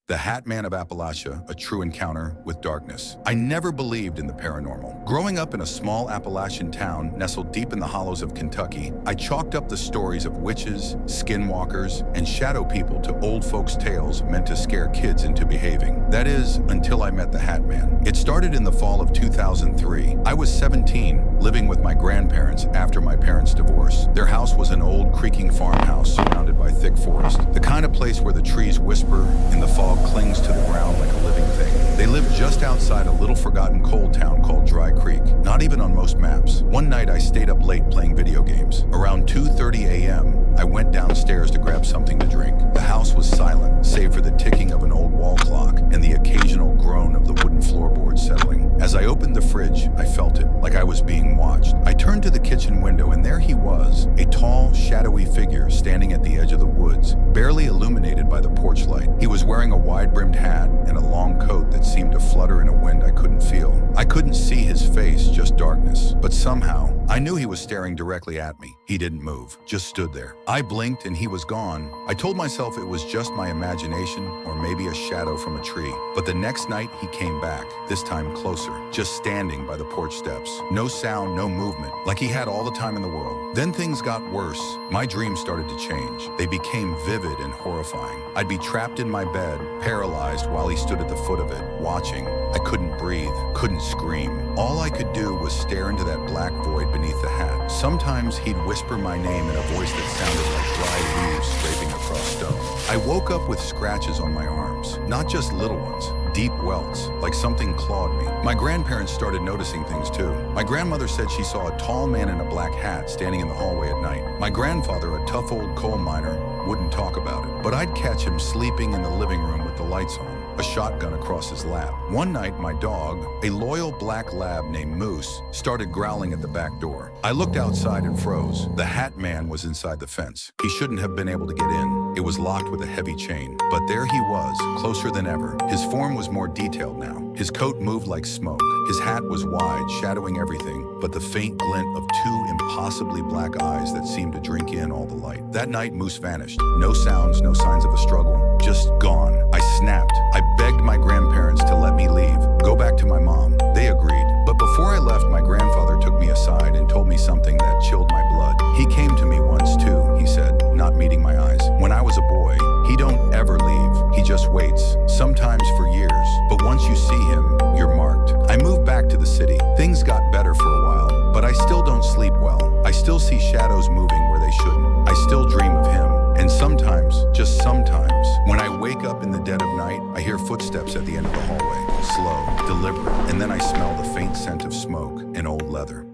The Hat Man of Appalachia, a true encounter with darkness. I never believed in the paranormal. Growing up in a small Appalachian town nestled deep in the hollows of Kentucky, I chalked up the stories of witches, skinwalkers, and shadow people to old folks' tales meant to scare kids into behaving. That is, until I met the Hat Man. It started in the fall of 2003. I was 17, living with my grandparents after my parents' divorce. Their house was an old, creaking farmhouse surrounded by thick forest, the kind of place where the trees whisper and the fog clings to the ground like a living thing. They lived just outside a little forgotten coal town called Dry Creek, not even on most maps. One night I stayed up late playing video games. Around 2:30 a.m., I went downstairs to grab something to drink. The house was silent, save for the ticking of an old wall clock and the occasional groan of the wooden floorboards settling. As I opened the fridge, I felt it, like I was being watched. I turned to the kitchen window and there he was, a tall, shadowy figure standing at the edge of the woods, barely illuminated by the porch light. He was wearing a wide-brimmed hat and a long coat that seemed to flutter in a wind I couldn't feel. I couldn't see his face, just darkness. But somehow, I knew he was staring directly at me. He didn't move, just stood there. I blinked and he was gone. I told myself it was just my imagination or maybe a shadow from a tree. But the next night he came back, this time closer, just standing by the porch steps. No sound, no movement, like he had all the time in the world. Then things got worse. My dreams started to change. They became vivid and horrifying. I'd be trapped in my bed, paralyzed while he stood at the foot of it, watching. I couldn't breathe, couldn't scream. All I could do was stare into that black void beneath the hat. Sometimes he'd whisper my name in a voice that sounded like dry leaves scraping across stone. I woke up with scratches on my arms, not just little ones, deep welts, like something clawed me. My grandparents started noticing things too. My grandmother said she saw a tall man in a black hat standing in the hallway at night. My grandfather, a tough old coal miner, wouldn't talk about it, but I'd catch him sleeping in the living room with the lights on, a shotgun across his lap. One night, my dog, a loyal black lab named Moose, started growling at the back door. I looked outside and froze. The Hat Man was inside the fence. He shouldn't have been able to get in. It was locked with a heavy chain. But there he was, closer than ever. His form was more detailed now. His coat moved like smoke. His hat was wide, shadowing everything, but the faint glint of two impossibly black eyes that seemed to drink in all the light. That night, Moose vanished. No sounds, no signs of a struggle. Just gone. I snapped. I begged my grandparents to let me leave, go back to my mom. They agreed. But before I left, my grandfather took me aside and told me something that chilled my blood. He came to me once too, he said, not meeting my eyes. When I was a boy, he don't ever leave. He just waits, sometimes for years. But once you see him, you're marked. I moved back to the city. Things got better for a while, but I still don't sleep well. I still see shadows moving where they shouldn't. I still dream of him. And sometimes, just sometimes, when I wake up in the dead of night, I hear footsteps at the end of the hallway, slow, deliberate, and then I smell the faint scent of smoke and old leather.